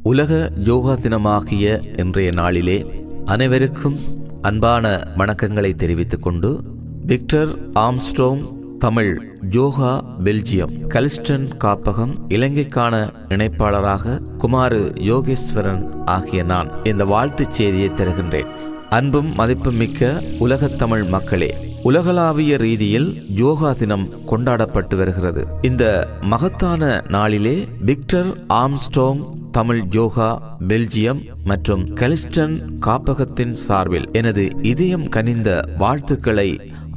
உலக யோகா தினமாகிய இன்றைய நாளிலே அனைவருக்கும் அன்பான வணக்கங்களை தெரிவித்துக் கொண்டு, Victor Armstrong Tamil yoga Belgium கலிஸ்டன் காப்பகம் இலங்கைக்கான இணைப்பாளராக குமாரு யோகேஸ்வரன் ஆகிய நான் இந்த வாழ்த்துச் செய்தியை தருகின்றேன். அன்பும் மதிப்பும் மிக்க உலகத் தமிழ் மக்களே, உலகளாவிய ரீதியில் யோகா தினம் கொண்டாடப்பட்டு வருகிறது. இந்த மகத்தான நாளிலே Victor Armstrong Tamil yoga Belgium மற்றும் கலிஸ்டன் காப்பகத்தின் சார்பில் எனது இதயம் கனிந்த வாழ்த்துக்களை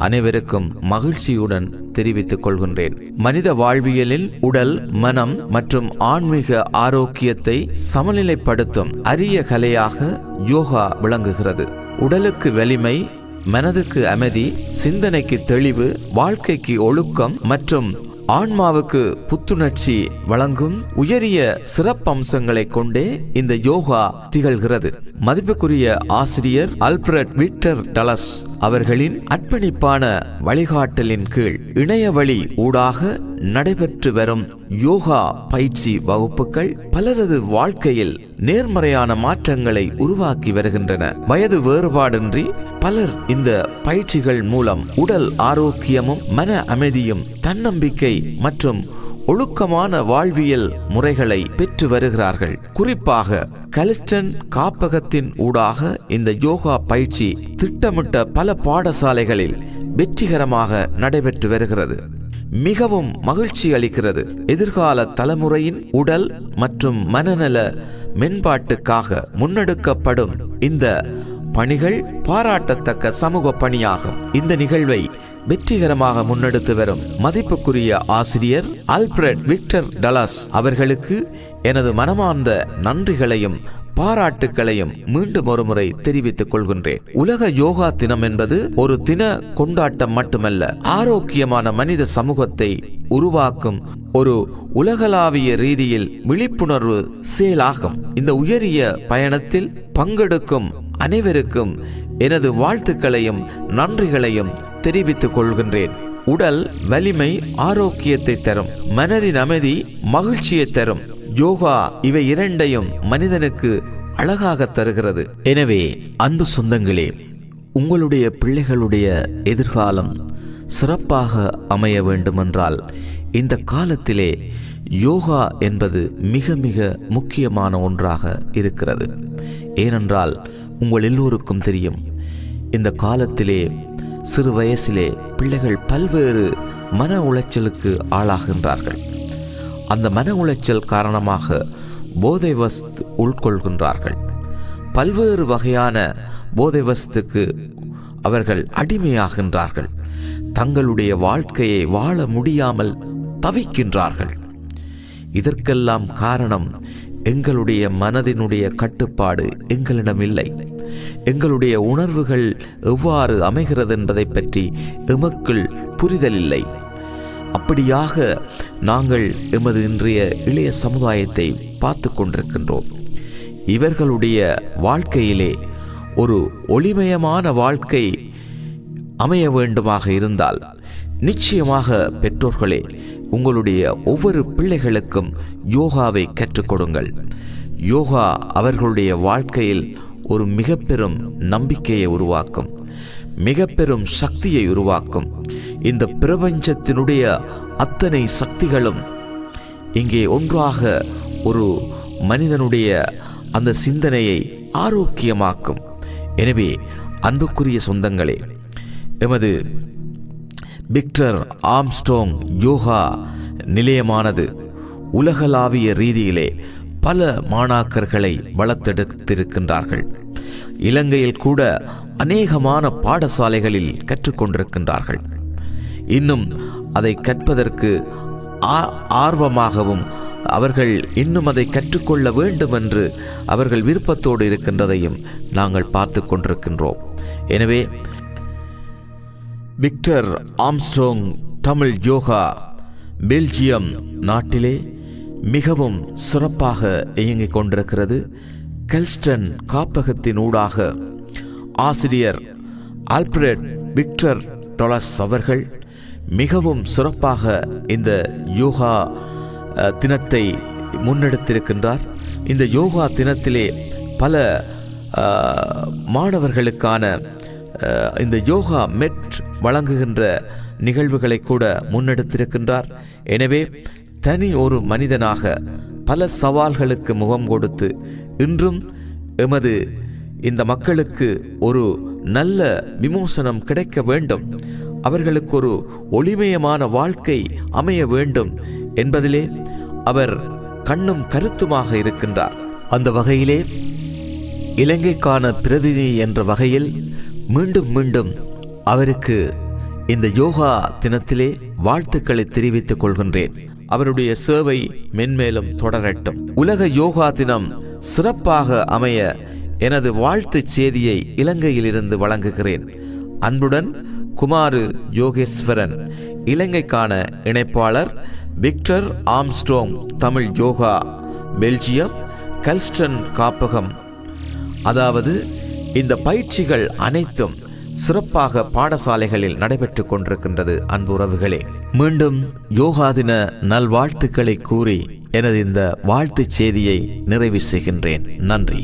அனைவருக்கும் மகிழ்ச்சியுடன் தெரிவித்துக் கொள்கின்றேன். மனித வாழ்வியலில் உடல், மனம் மற்றும் ஆன்மீக ஆரோக்கியத்தை சமநிலைப்படுத்தும் அரிய கலையாக யோகா விளங்குகிறது. உடலுக்கு வலிமை, மனதுக்கு அமைதி, சிந்தனைக்கு தெளிவு, வாழ்க்கைக்கு ஒழுக்கம் மற்றும் ஆன்மாவுக்கு புத்துணர்ச்சி வழங்கும் உயரிய சிறப்பம்சங்களை கொண்டே இந்த யோகா திகழ்கிறது. மதிப்புக்குரிய ஆசிரியர் ஆல்பிரட் விக்டர் டலஸ் அவர்களின் அர்ப்பணிப்பான வழிகாட்டலின் கீழ் இணைய வழி ஊடாக நடைபெற்று வரும் யோகா பயிற்சி வகுப்புகள் பலரது வாழ்க்கையில் நேர்மறையான மாற்றங்களை உருவாக்கி வருகின்றன. வயது வேறுபாடின்றி பலர் இந்த பயிற்சிகள் மூலம் உடல் ஆரோக்கியமும் மன அமைதியும் தன்னம்பிக்கை மற்றும் ஒழுக்கமான வாழ்வியல் முறைகளை பெற்று வருகிறார்கள். குறிப்பாக கலிஸ்டன் காப்பகத்தின் ஊடாக இந்த யோகா பயிற்சி திட்டமிட்ட பல பாடசாலைகளில் வெற்றிகரமாக நடைபெற்று வருகிறது. மிகவும் மகிழ்ச்சி அளிக்கிறது. எதிர்கால தலைமுறையின் உடல் மற்றும் மனநல மேம்பாட்டுக்காக முன்னெடுக்கப்படும் இந்த பணிகள் பாராட்டத்தக்க சமூக பணியாகும். இந்த நிகழ்வை வெற்றிகரமாக முன்னெடுத்து வரும் மதிப்புக்குரிய ஆசிரியர் ஆல்பிரட் விக்டர் டலஸ் அவர்களுக்கு எனது மனமார்ந்த நன்றிகளையும் பாராட்டுகளையும் மீண்டும் ஒருமுறை தெரிவித்துக் கொள்கின்றேன். உலக யோகா தினம் என்பது ஒரு தின கொண்டாட்டம் மட்டுமல்ல, ஆரோக்கியமான மனித சமூகத்தை உருவாக்கும் ஒரு உலகளாவிய ரீதியில் விழிப்புணர்வு செயலாகும். இந்த உயரிய பயணத்தில் பங்கெடுக்கும் அனைவருக்கும் எனது வாழ்த்துக்களையும் நன்றிகளையும் தெரிவித்துக் கொள்கின்றேன். உடல் வலிமை ஆரோக்கியத்தை தரும், மனதின் அமைதி மகிழ்ச்சியை தரும். யோகா இவை இரண்டையும் மனிதனுக்கு அழகாக தருகிறது. எனவே அன்பு சொந்தங்களே, உங்களுடைய பிள்ளைகளுடைய எதிர்காலம் சிறப்பாக அமைய வேண்டுமென்றால் இந்த காலத்திலே யோகா என்பது மிக மிக முக்கியமான ஒன்றாக இருக்கிறது. ஏனென்றால் உங்கள் எல்லோருக்கும் தெரியும், இந்த காலத்திலே சிறு வயசிலே பிள்ளைகள் பல்வேறு மன உளைச்சலுக்கு ஆளாகின்றார்கள். அந்த மன உளைச்சல் காரணமாக போதை வஸ்து உட்கொள்கின்றார்கள். பல்வேறு வகையான போதை வஸ்துக்கு அவர்கள் அடிமையாகின்றார்கள். தங்களுடைய வாழ்க்கையை வாழ முடியாமல் தவிக்கின்றார்கள். இதற்கெல்லாம் காரணம் எங்களுடைய மனதினுடைய கட்டுப்பாடு எங்களிடம் இல்லை. எங்களுடைய உணர்வுகள் எவ்வாறு அமைகிறது என்பதை பற்றி எமக்குள் புரிதல் இல்லை. அப்படியாக நாங்கள் எமது இன்றைய இளைய சமுதாயத்தை பார்த்து கொண்டிருக்கின்றோம். இவர்களுடைய வாழ்க்கையிலே ஒரு ஒளிமயமான வாழ்க்கை அமைய வேண்டுமாக இருந்தால் நிச்சயமாக பெற்றோர்களே, உங்களுடைய ஒவ்வொரு பிள்ளைகளுக்கும் யோகாவை கற்றுக் கொடுங்கள். யோகா அவர்களுடைய வாழ்க்கையில் ஒரு மிக பெரும் நம்பிக்கையை உருவாக்கும், மிக பெரும் சக்தியை உருவாக்கும். இந்த பிரபஞ்சத்தினுடைய அத்தனை சக்திகளும் இங்கே ஒன்றாக ஒரு மனிதனுடைய அந்த சிந்தனையை ஆரோக்கியமாக்கும். எனவே அன்புக்குரிய சொந்தங்களே, எமது விக்டர் ஆம்ஸ்ட்ராங் யோகா நிலையமானது உலகளாவிய ரீதியிலே பல மாணாக்கர்களை வளர்த்தெடுத்திருக்கின்றார்கள். இலங்கையில் கூட அநேகமான பாடசாலைகளில் கற்றுக்கொண்டிருக்கின்றார்கள். இன்னும் அதை கற்பதற்கு ஆர்வமாகவும் அவர்கள் இன்னும் அதை கற்றுக்கொள்ள வேண்டும் என்று அவர்கள் விருப்பத்தோடு இருக்கின்றதையும் நாங்கள் பார்த்து கொண்டிருக்கின்றோம். எனவே Victor Armstrong Tamil yoga Belgium நாட்டிலே மிகவும் சிறப்பாக இயங்கிக் கொண்டிருக்கிறது. கலிஸ்டன் காப்பகத்தின் ஊடாக ஆசிரியர் ஆல்பிரட் விக்டர் டலஸ் அவர்கள் மிகவும் சிறப்பாக இந்த யோகா தினத்தை முன்னெடுத்திருக்கின்றார். இந்த யோகா தினத்திலே பல மாணவர்களுக்கான இந்த யோகா மெட் வழங்குகின்ற நிகழ்வுகளை கூட முன்னெடுத்திருக்கின்றார். எனவே தனி ஒரு மனிதனாக பல சவால்களுக்கு முகம் கொடுத்து இன்றும் எமது இந்த மக்களுக்கு ஒரு நல்ல விமோசனம் கிடைக்க வேண்டும், அவர்களுக்கு ஒரு ஒளிமயமான வாழ்க்கை அமைய வேண்டும் என்பதிலே அவர் கண்ணும் கருத்துமாக இருக்கின்றார். அந்த வகையிலே இலங்கைக்கான பிரதிநிதி என்ற வகையில் மீண்டும் மீண்டும் அவருக்கு இந்த யோகா தினத்திலே வாழ்த்துக்களை தெரிவித்துக் கொள்கின்றேன். அவருடைய சேவை மென்மேலும் தொடரட்டும். உலக யோகா தினம் சிறப்பாக அமைய எனது வாழ்த்துச் செய்தியை இலங்கையிலிருந்து வழங்குகிறேன். அன்புடன் குமாரு யோகேஸ்வரன், இலங்கைக்கான இணைப்பாளர், Victor Armstrong, Tamil yoga, Belgium, கல்ஸ்டன் காப்பகம். அதாவது இந்த பயிற்சிகள் அனைத்தும் சிறப்பாக பாடசாலைகளில் நடைபெற்று கொண்டிருக்கின்றது. அன்பு உறவுகளே, மீண்டும் யோகா தின நல்வாழ்த்துக்களை கூறி எனது இந்த வாழ்த்துச் செய்தியை நிறைவு செய்கின்றேன். நன்றி.